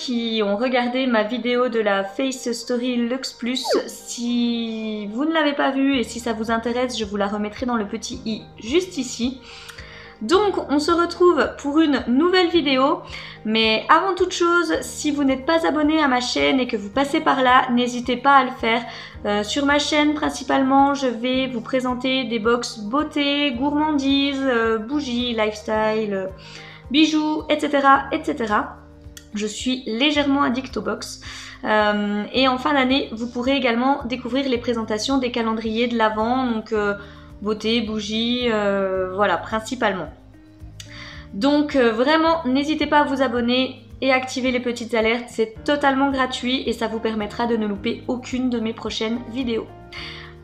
qui ont regardé ma vidéo de la Face Story Luxe Plus. Si vous ne l'avez pas vue et si ça vous intéresse, je vous la remettrai dans le petit i juste ici. Donc on se retrouve pour une nouvelle vidéo, mais avant toute chose, si vous n'êtes pas abonné à ma chaîne et que vous passez par là, n'hésitez pas à le faire. Sur ma chaîne principalement, je vais vous présenter des box beauté, gourmandise, bougies, lifestyle, bijoux, etc., etc. Je suis légèrement addict aux box. Et en fin d'année, vous pourrez également découvrir les présentations des calendriers de l'Avent, donc beauté, bougies, voilà, principalement. Donc vraiment, n'hésitez pas à vous abonner et activer les petites alertes, c'est totalement gratuit et ça vous permettra de ne louper aucune de mes prochaines vidéos.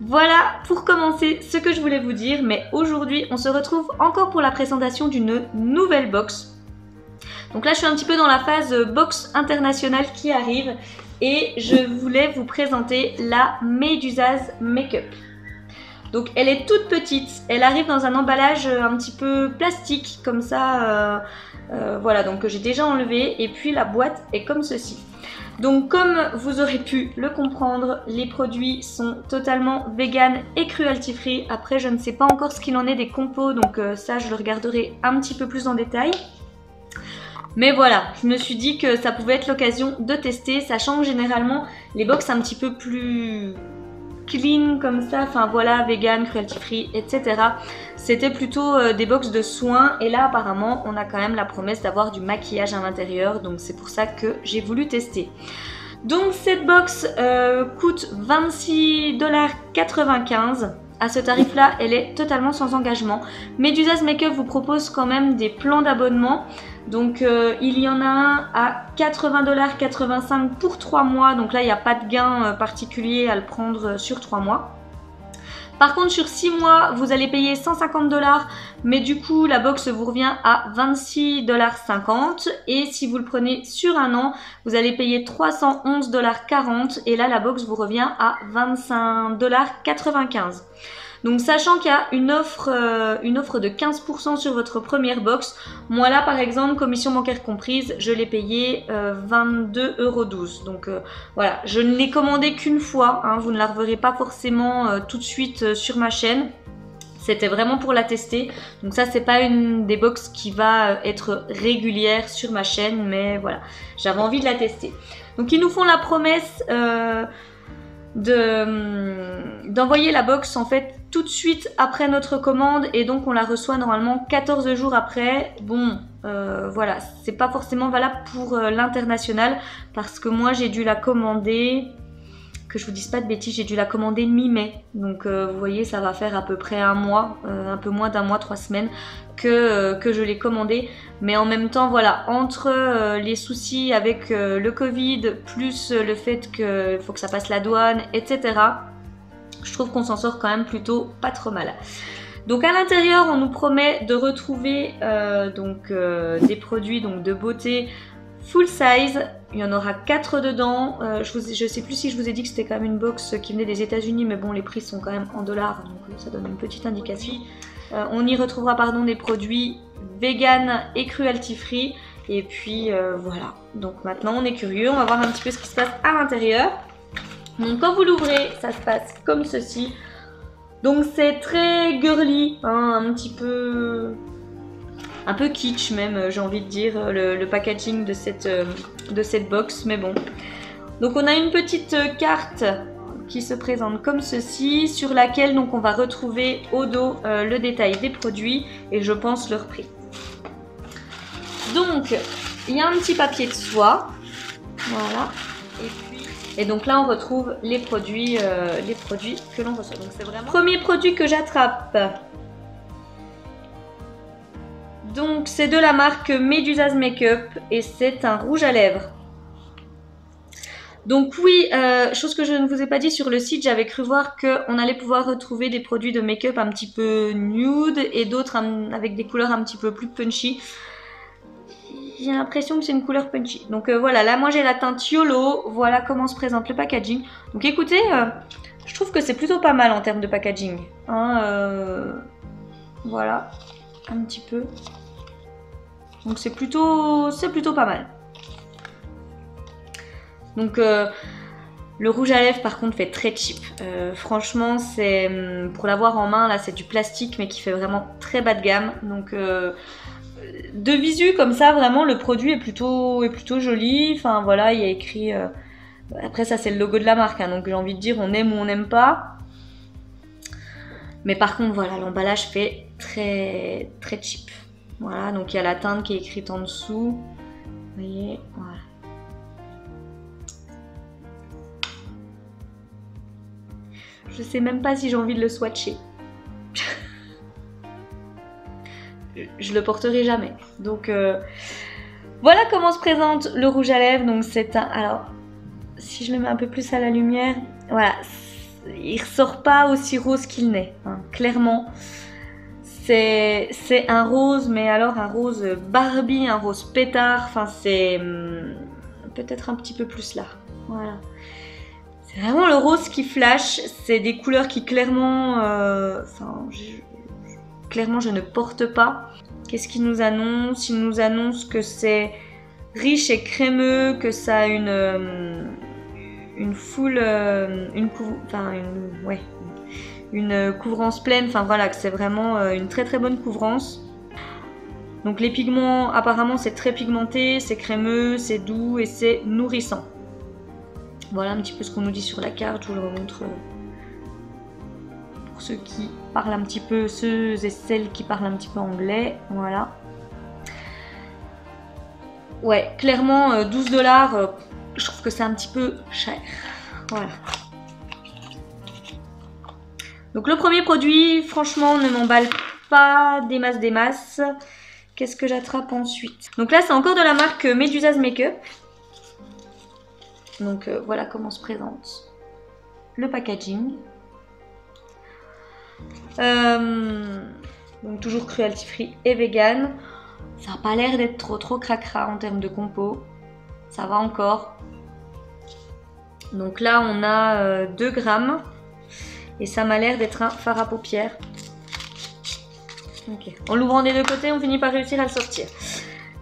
Voilà pour commencer ce que je voulais vous dire, mais aujourd'hui on se retrouve encore pour la présentation d'une nouvelle box. Donc là je suis un petit peu dans la phase box internationale qui arrive et je voulais vous présenter la Medusaz Makeup. Donc elle est toute petite, elle arrive dans un emballage un petit peu plastique comme ça, voilà, donc que j'ai déjà enlevé, et puis la boîte est comme ceci. Donc comme vous aurez pu le comprendre, les produits sont totalement vegan et cruelty free. Après je ne sais pas encore ce qu'il en est des compos, donc ça je le regarderai un petit peu plus en détail. Mais voilà, je me suis dit que ça pouvait être l'occasion de tester, sachant que généralement les box un petit peu plus clean comme ça, enfin voilà, vegan, cruelty free, etc. C'était plutôt des box de soins et là apparemment on a quand même la promesse d'avoir du maquillage à l'intérieur, donc c'est pour ça que j'ai voulu tester. Donc cette box coûte 26,95 $. À ce tarif là, elle est totalement sans engagement. Medusaz Makeup vous propose quand même des plans d'abonnement. Donc il y en a un à 80,85 $ pour 3 mois. Donc là il n'y a pas de gain particulier à le prendre sur 3 mois. Par contre sur 6 mois vous allez payer 150 $, mais du coup la box vous revient à 26,50 $. Et si vous le prenez sur un an, vous allez payer 311,40 $ et là la box vous revient à 25,95 $. Donc sachant qu'il y a une offre de 15% sur votre première box, moi là par exemple, commission bancaire comprise, je l'ai payé 22,12 €. Donc voilà, je ne l'ai commandé qu'une fois, hein, vous ne la reverrez pas forcément tout de suite sur ma chaîne. C'était vraiment pour la tester, donc ça c'est pas une des box qui va être régulière sur ma chaîne, mais voilà, j'avais envie de la tester. Donc ils nous font la promesse d'envoyer la box en fait tout de suite après notre commande et donc on la reçoit normalement 14 jours après. Bon voilà, c'est pas forcément valable pour l'international parce que moi j'ai dû la commander, que je vous dise pas de bêtises, j'ai dû la commander mi-mai, donc vous voyez ça va faire à peu près un mois, un peu moins d'un mois, 3 semaines que je l'ai commandé. Mais en même temps voilà, entre les soucis avec le Covid plus le fait qu'il faut que ça passe la douane, etc., je trouve qu'on s'en sort quand même plutôt pas trop mal. Donc à l'intérieur on nous promet de retrouver des produits donc de beauté full size. Il y en aura 4 dedans. Je sais plus si je vous ai dit que c'était quand même une box qui venait des États-Unis, mais bon les prix sont quand même en dollars, donc ça donne une petite indication. On y retrouvera des produits vegan et cruelty free. Et puis voilà, donc maintenant on est curieux, on va voir un petit peu ce qui se passe à l'intérieur. Donc quand vous l'ouvrez, ça se passe comme ceci. Donc c'est très girly, hein, un peu kitsch même, j'ai envie de dire, le packaging de cette box, mais bon. Donc on a une petite carte qui se présente comme ceci, sur laquelle donc on va retrouver au dos le détail des produits et je pense leur prix. Donc il y a un petit papier de soie, voilà, et donc là on retrouve les produits que l'on reçoit. Donc c'est vraiment premier produit que j'attrape. Donc c'est de la marque Medusaz Makeup et c'est un rouge à lèvres. Donc oui, chose que je ne vous ai pas dit sur le site, j'avais cru voir qu'on allait pouvoir retrouver des produits de make-up un petit peu nude et d'autres avec des couleurs un petit peu plus punchy. J'ai l'impression que c'est une couleur punchy. Donc voilà, là moi j'ai la teinte YOLO, voilà comment se présente le packaging. Donc écoutez, je trouve que c'est plutôt pas mal en termes de packaging. Hein, voilà, un petit peu. Donc c'est plutôt pas mal. Donc le rouge à lèvres par contre fait très cheap. Franchement, c'est pour l'avoir en main là, c'est du plastique mais qui fait vraiment très bas de gamme. Donc de visu comme ça, vraiment le produit est plutôt joli. Enfin voilà, il y a écrit. Après ça c'est le logo de la marque, hein, donc j'ai envie de dire on aime ou on n'aime pas. Mais par contre voilà, l'emballage fait très cheap. Voilà, donc il y a la teinte qui est écrite en dessous. Vous voyez, voilà. Je sais même pas si j'ai envie de le swatcher. Je le porterai jamais. Donc voilà comment se présente le rouge à lèvres. Donc c'est un... Alors, si je le mets un peu plus à la lumière, voilà. Il ressort pas aussi rose qu'il n'est, hein, clairement. C'est un rose, mais alors un rose Barbie, un rose pétard. Enfin, c'est peut-être un petit peu plus là. Voilà. C'est vraiment le rose qui flash. C'est des couleurs qui clairement... clairement, je ne porte pas. Qu'est-ce qu'il nous annonce? Il nous annonce que c'est riche et crémeux, que ça a une couvrance pleine. Enfin voilà, que c'est vraiment une très bonne couvrance. Donc les pigments, apparemment c'est très pigmenté, c'est crémeux, c'est doux et c'est nourrissant. Voilà un petit peu ce qu'on nous dit sur la carte. Je vous le remontre pour ceux qui parlent un petit peu, ceux et celles qui parlent un petit peu anglais. Voilà. Ouais, clairement 12 $, je trouve que c'est un petit peu cher. Voilà. Donc le premier produit, franchement, ne m'emballe pas des masses. Qu'est-ce que j'attrape ensuite? Donc là, c'est encore de la marque Medusa's Makeup. Donc voilà comment se présente le packaging. Donc toujours cruelty free et vegan. Ça n'a pas l'air d'être trop cracra en termes de compo. Ça va encore. Donc là, on a 2 grammes. Et ça m'a l'air d'être un fard à paupières. Ok. En l'ouvrant des deux côtés, on finit par réussir à le sortir.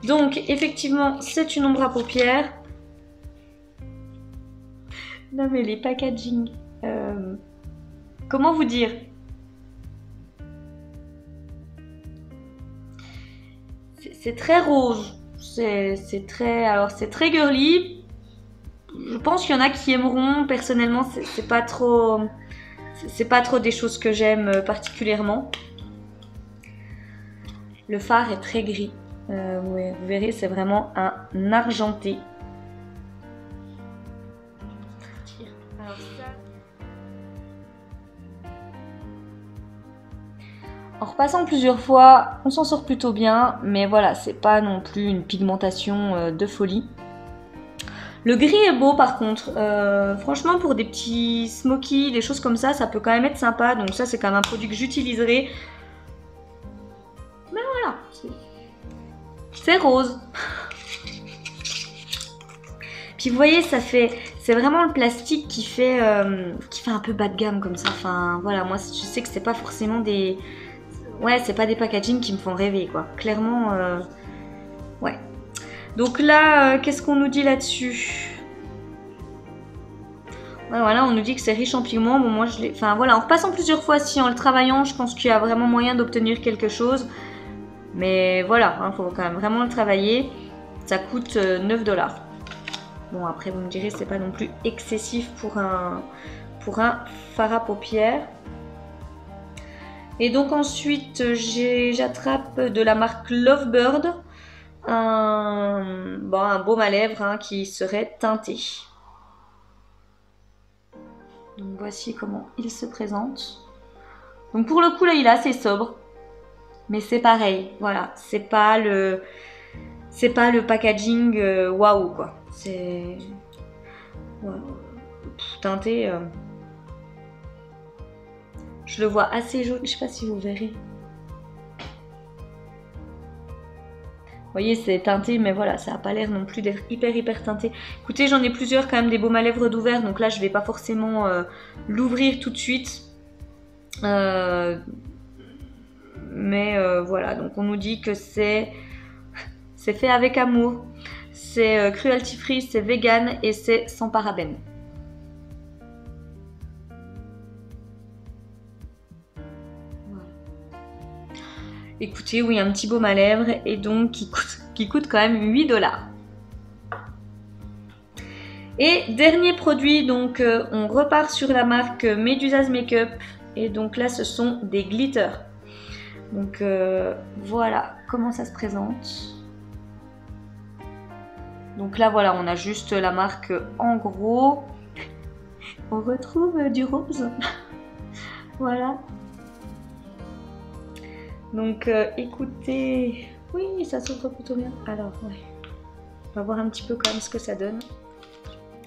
Donc, effectivement, c'est une ombre à paupières. Non mais les packaging... comment vous dire? C'est très rose. C'est très... Alors, c'est très girly. Je pense qu'il y en a qui aimeront. Personnellement, c'est pas trop... C'est pas trop des choses que j'aime particulièrement. Le fard est très gris. Ouais, vous verrez, c'est vraiment un argenté. Alors ça... En repassant plusieurs fois, on s'en sort plutôt bien. Mais voilà, c'est pas non plus une pigmentation de folie. Le gris est beau par contre, franchement pour des petits smokies, des choses comme ça peut quand même être sympa. Donc ça c'est quand même un produit que j'utiliserai. Mais voilà, c'est rose. Puis vous voyez, c'est vraiment le plastique qui fait un peu bas de gamme comme ça. Enfin voilà, moi je sais que c'est pas forcément des... Ouais, c'est pas des packaging qui me font rêver quoi. Clairement, ouais. Donc là, qu'est-ce qu'on nous dit là-dessus? Ouais, voilà, on nous dit que c'est riche en pigments. Bon, moi, je l'ai... Enfin, voilà, en repassant plusieurs fois, si en le travaillant, je pense qu'il y a vraiment moyen d'obtenir quelque chose. Mais voilà, il faut quand même vraiment le travailler. Ça coûte 9 $. Bon, après, vous me direz, c'est pas non plus excessif pour un fard à paupières. Et donc ensuite, j'attrape de la marque Lovebird. Un baume à lèvres hein, qui serait teinté. Donc voici comment il se présente. Donc pour le coup là il est assez sobre. Mais c'est pareil, voilà. C'est pas le packaging waouh quoi. C'est... Voilà. Teinté. Je le vois assez jaune, je sais pas si vous verrez. Vous voyez, c'est teinté, mais voilà, ça n'a pas l'air non plus d'être hyper teinté. Écoutez, j'en ai plusieurs quand même, des baumes à lèvres d'ouvert, donc là, je vais pas forcément l'ouvrir tout de suite. Mais voilà, donc on nous dit que c'est fait avec amour. c'est cruelty free, c'est vegan et c'est sans parabènes. Écoutez, oui, un petit baume à lèvres et donc qui coûte quand même 8 $. Et dernier produit, donc on repart sur la marque Medusa's Makeup et donc là ce sont des glitters. Donc voilà comment ça se présente. Donc là voilà, on a juste la marque en gros. On retrouve du rose. Voilà. Donc écoutez, oui ça s'ouvre plutôt bien. Alors ouais, on va voir un petit peu quand même ce que ça donne.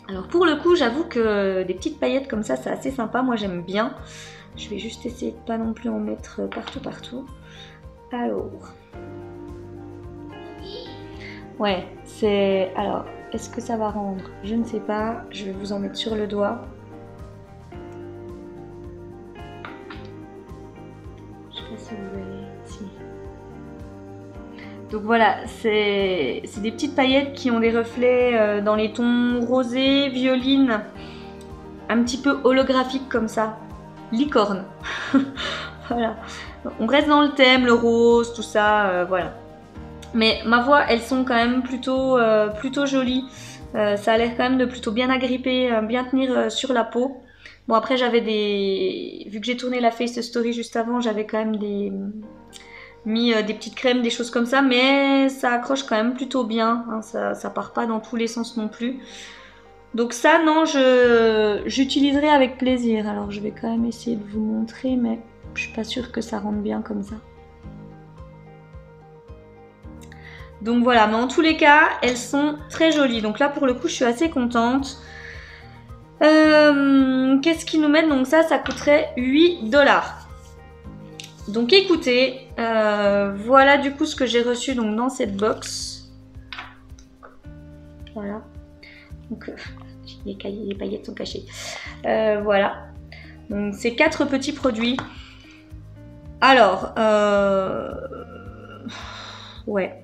Alors pour le coup j'avoue que des petites paillettes comme ça c'est assez sympa, moi j'aime bien. Je vais juste essayer de pas non plus en mettre partout. Alors, ouais c'est... Alors est-ce que ça va rendre? Je ne sais pas, je vais vous en mettre sur le doigt. Je sais pas si vous voyez. Si. Donc voilà, c'est des petites paillettes qui ont des reflets dans les tons rosés, violines, un petit peu holographiques comme ça, licorne. Voilà, on reste dans le thème, le rose, tout ça, voilà. Mais ma voix, elles sont quand même plutôt jolies. Ça a l'air quand même de plutôt bien agripper, bien tenir sur la peau. Bon après j'avais vu que j'ai tourné la Face Story juste avant, j'avais quand même mis des petites crèmes, des choses comme ça, mais ça accroche quand même plutôt bien, hein, ça part pas dans tous les sens non plus. Donc ça, non, j'utiliserai avec plaisir. Alors je vais quand même essayer de vous montrer, mais je suis pas sûre que ça rentre bien comme ça. Donc voilà, mais en tous les cas, elles sont très jolies. Donc là, pour le coup, je suis assez contente. Qu'est-ce qu'ils nous mettent? Donc ça coûterait 8 $. Donc écoutez, voilà du coup ce que j'ai reçu donc dans cette box. Voilà. Donc les paillettes sont cachées. Voilà. Donc c'est 4 petits produits. Alors, ouais.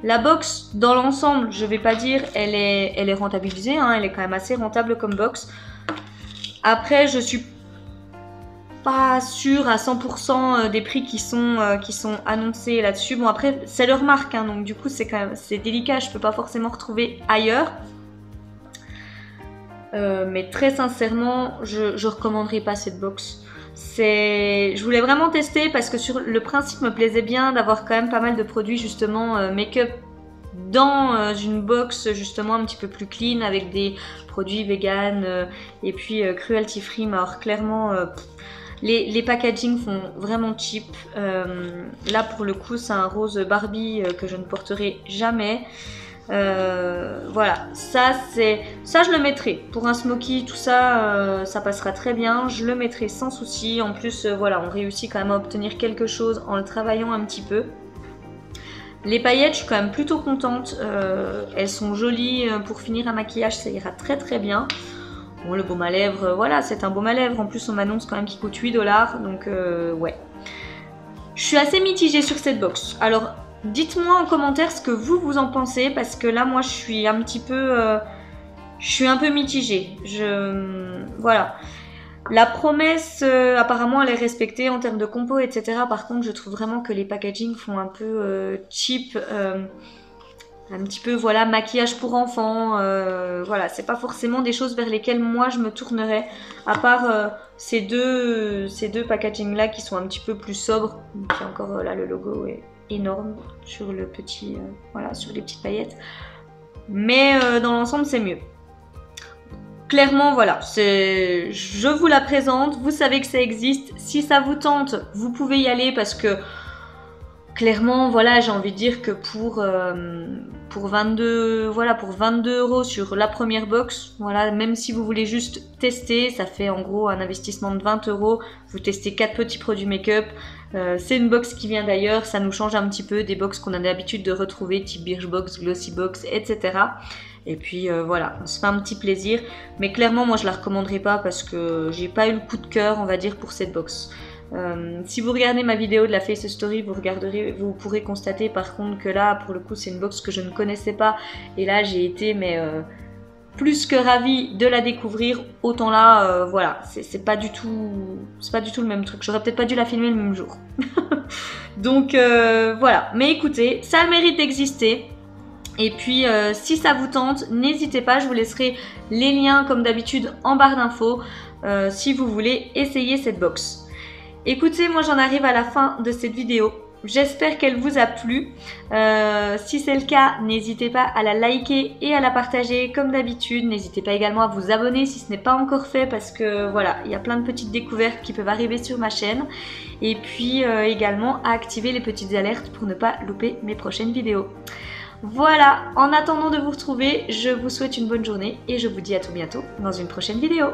La box dans l'ensemble, je vais pas dire, elle est rentabilisée, hein, elle est quand même assez rentable comme box. Après, je suis pas sûre à 100% des prix qui sont annoncés là-dessus. Bon après c'est leur marque hein, donc du coup c'est délicat, je peux pas forcément retrouver ailleurs. Mais très sincèrement je recommanderais pas cette box. Je voulais vraiment tester parce que sur le principe me plaisait bien d'avoir quand même pas mal de produits justement make-up dans une box justement un petit peu plus clean avec des produits vegan et puis cruelty free. Mais alors clairement les packaging font vraiment cheap. Là pour le coup c'est un rose Barbie que je ne porterai jamais. Voilà, ça je le mettrai pour un smoky, tout ça, ça passera très bien, je le mettrai sans souci. En plus voilà, on réussit quand même à obtenir quelque chose en le travaillant un petit peu. Les paillettes, je suis quand même plutôt contente, elles sont jolies pour finir un maquillage, ça ira très très bien. Bon, le baume à lèvres, voilà, c'est un baume à lèvres. En plus, on m'annonce quand même qu'il coûte 8 $. Donc, ouais. Je suis assez mitigée sur cette box. Alors, dites-moi en commentaire ce que vous en pensez. Parce que là, moi, je suis un petit peu... je suis un peu mitigée. Voilà. La promesse, apparemment, elle est respectée en termes de compo, etc. Par contre, je trouve vraiment que les packaging font un peu cheap. Un petit peu voilà maquillage pour enfants, voilà, c'est pas forcément des choses vers lesquelles moi je me tournerais, à part ces deux packaging là qui sont un petit peu plus sobres. Donc encore là le logo est énorme sur le petit voilà, sur les petites paillettes, mais dans l'ensemble c'est mieux. Clairement voilà, je vous la présente, vous savez que ça existe, si ça vous tente vous pouvez y aller parce que clairement, voilà, j'ai envie de dire que pour 22 € sur la première box, voilà, même si vous voulez juste tester, ça fait en gros un investissement de 20 €. Vous testez 4 petits produits make-up. C'est une box qui vient d'ailleurs, ça nous change un petit peu des box qu'on a l'habitude de retrouver, type Birchbox, Glossybox, etc. Et puis voilà, on se fait un petit plaisir. Mais clairement, moi je la recommanderais pas parce que j'ai pas eu le coup de cœur, on va dire, pour cette box. Si vous regardez ma vidéo de la Face Story, vous pourrez constater par contre que là, pour le coup, c'est une box que je ne connaissais pas. Et là, j'ai été plus que ravie de la découvrir. Autant là, voilà, c'est pas du tout le même truc. J'aurais peut-être pas dû la filmer le même jour. Donc voilà. Mais écoutez, ça a le mérite d'exister. Et puis si ça vous tente, n'hésitez pas, je vous laisserai les liens comme d'habitude en barre d'infos si vous voulez essayer cette box. Écoutez, moi j'en arrive à la fin de cette vidéo. J'espère qu'elle vous a plu. Si c'est le cas, n'hésitez pas à la liker et à la partager comme d'habitude. N'hésitez pas également à vous abonner si ce n'est pas encore fait parce que voilà, il y a plein de petites découvertes qui peuvent arriver sur ma chaîne. Et puis également à activer les petites alertes pour ne pas louper mes prochaines vidéos. Voilà, en attendant de vous retrouver, je vous souhaite une bonne journée et je vous dis à tout bientôt dans une prochaine vidéo.